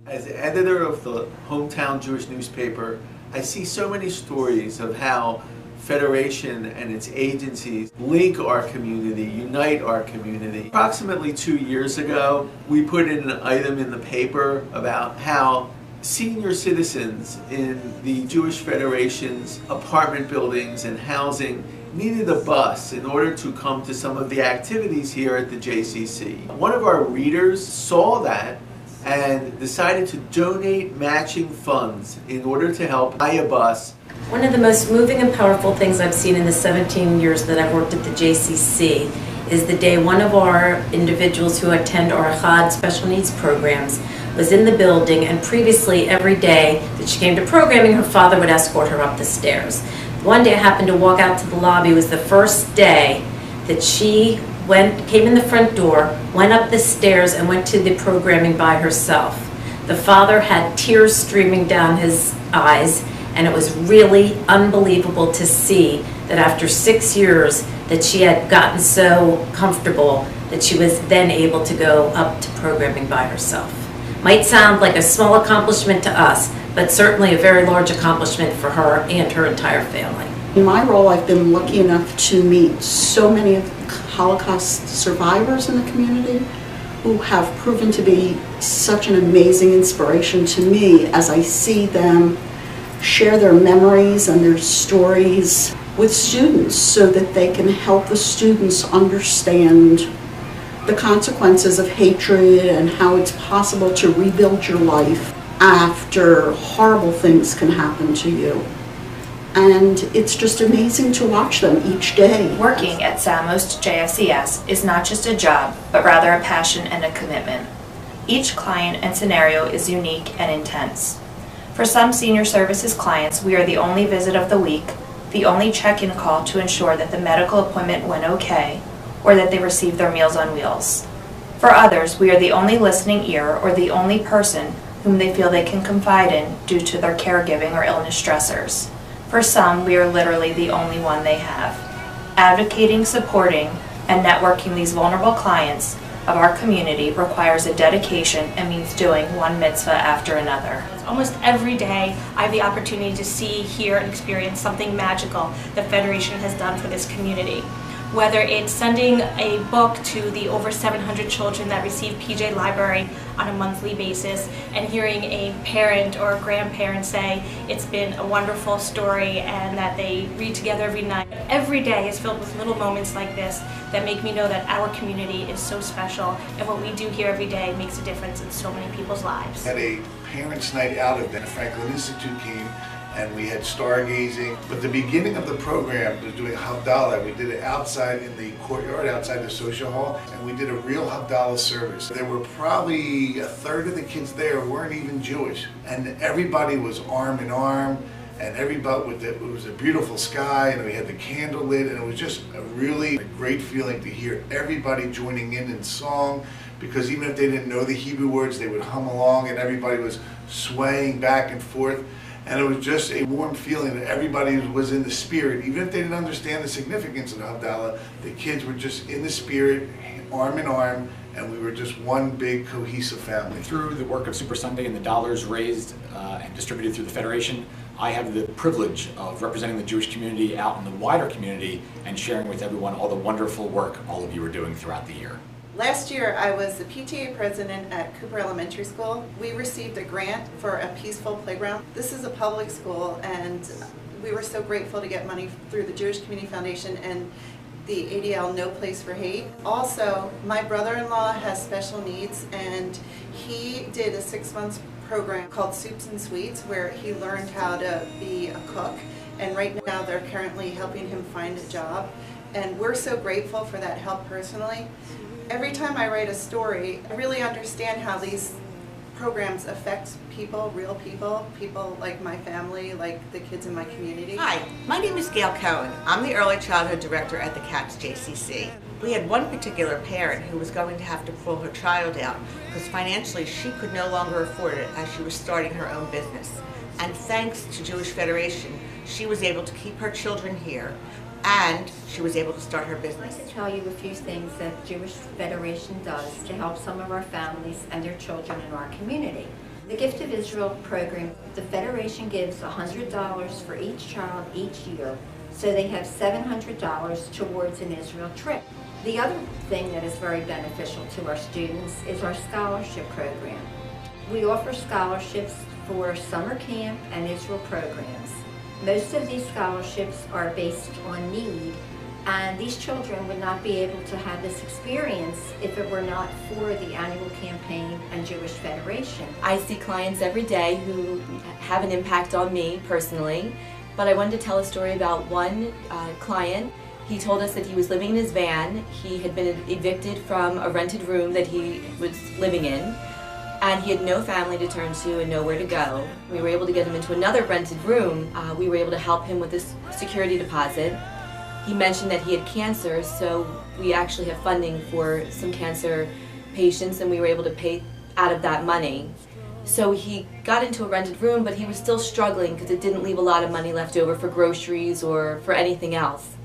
As the editor of the hometown Jewish newspaper, I see so many stories of how Federation and its agencies link our community, unite our community. Approximately 2 years ago, we put in an item in the paper about how senior citizens in the Jewish Federation's apartment buildings and housing needed a bus in order to come to some of the activities here at the JCC. One of our readers saw that and decided to donate matching funds in order to help buy a bus. One of the most moving and powerful things I've seen in the 17 years that I've worked at the JCC is the day one of our individuals who attend our Chad special needs programs was in the building, and previously every day that she came to programming, her father would escort her up the stairs. One day I happened to walk out to the lobby. It was the first day that she came in the front door, went up the stairs, and went to the programming by herself. The father had tears streaming down his eyes, and it was really unbelievable to see that after 6 years that she had gotten so comfortable that she was then able to go up to programming by herself. Might sound like a small accomplishment to us, but certainly a very large accomplishment for her and her entire family. In my role, I've been lucky enough to meet so many Holocaust survivors in the community who have proven to be such an amazing inspiration to me as I see them share their memories and their stories with students so that they can help the students understand the consequences of hatred and how it's possible to rebuild your life after horrible things can happen to you. And it's just amazing to watch them each day. Working at Samos JFCS is not just a job, but rather a passion and a commitment. Each client and scenario is unique and intense. For some senior services clients, we are the only visit of the week, the only check-in call to ensure that the medical appointment went okay, or that they received their Meals on Wheels. For others, we are the only listening ear or the only person whom they feel they can confide in due to their caregiving or illness stressors. For some, we are literally the only one they have. Advocating, supporting, and networking these vulnerable clients of our community requires a dedication and means doing one mitzvah after another. Almost every day I have the opportunity to see, hear, and experience something magical that Federation has done for this community. Whether it's sending a book to the over 700 children that receive PJ Library on a monthly basis and hearing a parent or a grandparent say it's been a wonderful story and that they read together every night. Every day is filled with little moments like this that make me know that our community is so special and what we do here every day makes a difference in so many people's lives. At a parents' night out event, the Franklin Institute came and we had stargazing. But the beginning of the program was doing Havdalah. We did it outside in the courtyard, outside the social hall, and we did a real Havdalah service. There were probably a third of the kids there weren't even Jewish, and everybody was arm in arm, and everybody it was a beautiful sky, and we had the candle lit, and it was just a really great feeling to hear everybody joining in song, because even if they didn't know the Hebrew words, they would hum along, and everybody was swaying back and forth. And it was just a warm feeling that everybody was in the spirit. Even if they didn't understand the significance of Havdalah, the kids were just in the spirit, arm in arm, and we were just one big cohesive family. Through the work of Super Sunday and the dollars raised and distributed through the Federation, I have the privilege of representing the Jewish community out in the wider community and sharing with everyone all the wonderful work all of you are doing throughout the year. Last year, I was the PTA president at Cooper Elementary School. We received a grant for a peaceful playground. This is a public school, and we were so grateful to get money through the Jewish Community Foundation and the ADL No Place for Hate. Also, my brother-in-law has special needs, and he did a 6-month program called Soups and Sweets, where he learned how to be a cook, and right now they're currently helping him find a job. And we're so grateful for that help personally. Every time I write a story, I really understand how these programs affect people, real people, people like my family, like the kids in my community. Hi, my name is Gail Cohen. I'm the Early Childhood Director at the CATS JCC. We had one particular parent who was going to have to pull her child out because financially she could no longer afford it as she was starting her own business. And thanks to Jewish Federation, she was able to keep her children here, and she was able to start her business. I'd like to tell you a few things that Jewish Federation does to help some of our families and their children in our community. The Gift of Israel program, the Federation gives $100 for each child each year, so they have $700 towards an Israel trip. The other thing that is very beneficial to our students is our scholarship program. We offer scholarships for summer camp and Israel programs. Most of these scholarships are based on need, and these children would not be able to have this experience if it were not for the annual campaign and Jewish Federation. I see clients every day who have an impact on me personally, but I wanted to tell a story about one client. He told us that he was living in his van. He had been evicted from a rented room that he was living in, and he had no family to turn to and nowhere to go. We were able to get him into another rented room. We were able to help him with this security deposit. He mentioned that he had cancer, so we actually have funding for some cancer patients, and we were able to pay out of that money. So he got into a rented room, but he was still struggling because it didn't leave a lot of money left over for groceries or for anything else.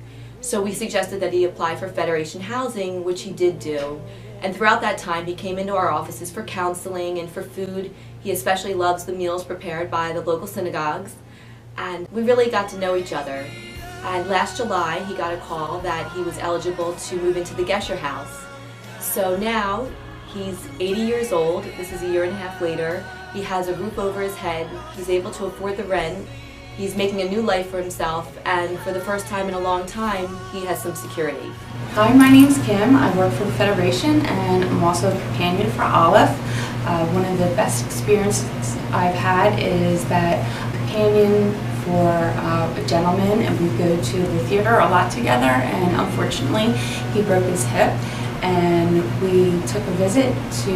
So we suggested that he apply for Federation housing, which he did do. And throughout that time, he came into our offices for counseling and for food. He especially loves the meals prepared by the local synagogues. And we really got to know each other. And last July, he got a call that he was eligible to move into the Gesher house. So now, he's 80 years old. This is a year and a half later. He has a roof over his head. He's able to afford the rent. He's making a new life for himself, and for the first time in a long time, he has some security. Hi, my name's Kim. I work for the Federation, and I'm also a companion for Aleph. One of the best experiences I've had is that companion for a gentleman, and we go to the theater a lot together, and unfortunately he broke his hip, and we took a visit to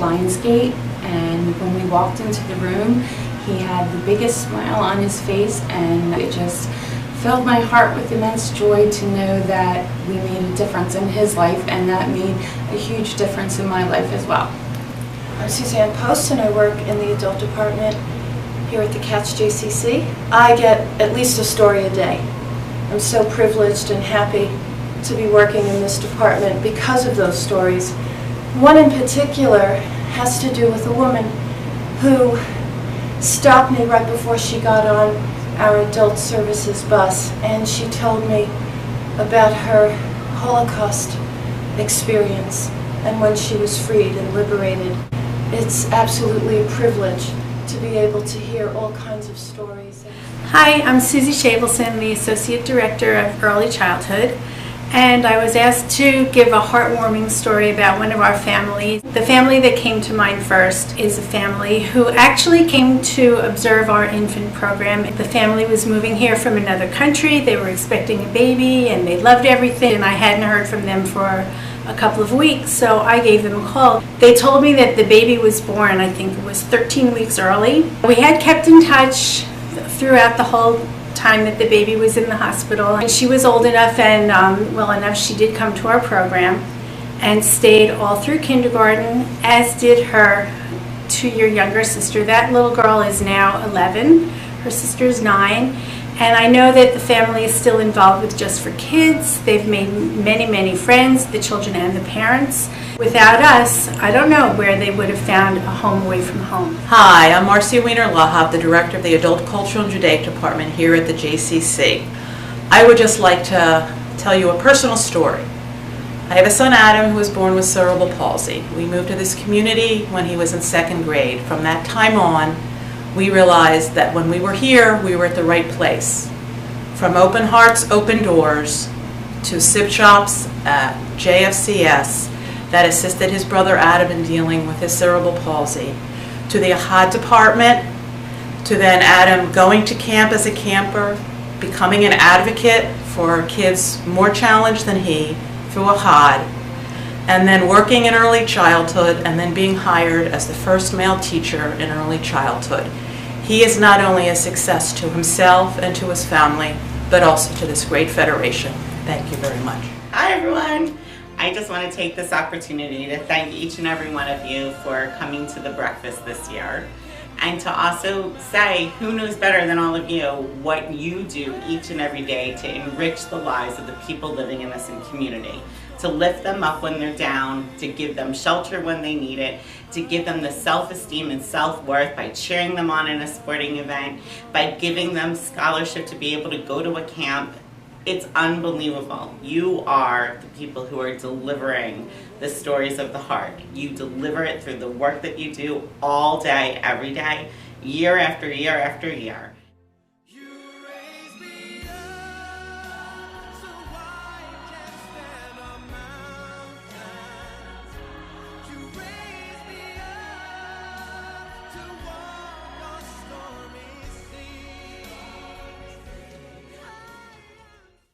Lionsgate, and when we walked into the room, he had the biggest smile on his face, and it just filled my heart with immense joy to know that we made a difference in his life, and that made a huge difference in my life as well. I'm Suzanne Post, and I work in the adult department here at the Katz JCC. I get at least a story a day. I'm so privileged and happy to be working in this department because of those stories. One in particular has to do with a woman who stopped me right before she got on our adult services bus, and she told me about her Holocaust experience and when she was freed and liberated. It's absolutely a privilege to be able to hear all kinds of stories. Hi, I'm Susie Shabelson, the Associate Director of Early Childhood, and I was asked to give a heartwarming story about one of our families. The family that came to mind first is a family who actually came to observe our infant program. The family was moving here from another country. They were expecting a baby, and they loved everything, and I hadn't heard from them for a couple of weeks, so I gave them a call. They told me that the baby was born, I think it was 13 weeks early. We had kept in touch throughout the whole time that the baby was in the hospital, and she was old enough and well enough, she did come to our program and stayed all through kindergarten, as did her 2-year younger sister. That little girl is now 11, her sister's 9. And I know that the family is still involved with Just for Kids. They've made many, many friends, the children and the parents. Without us, I don't know where they would have found a home away from home. Hi, I'm Marcia Wiener-Lahab, the Director of the Adult Cultural and Judaic Department here at the JCC. I would just like to tell you a personal story. I have a son, Adam, who was born with cerebral palsy. We moved to this community when he was in 2nd grade. From that time on, we realized that when we were here, we were at the right place. From Open Hearts, Open Doors, to SIP shops at JFCS that assisted his brother Adam in dealing with his cerebral palsy, to the Ahad department, to then Adam going to camp as a camper, becoming an advocate for kids more challenged than he through Ahad, and then working in early childhood, and then being hired as the first male teacher in early childhood. He is not only a success to himself and to his family, but also to this great federation. Thank you very much. Hi everyone. I just want to take this opportunity to thank each and every one of you for coming to the breakfast this year. and to also say, who knows better than all of you what you do each and every day to enrich the lives of the people living in this community, to lift them up when they're down, to give them shelter when they need it, to give them the self-esteem and self-worth by cheering them on in a sporting event, by giving them scholarship to be able to go to a camp. It's unbelievable. You are the people who are delivering the stories of the heart. You deliver it through the work that you do all day, every day, year after year after year.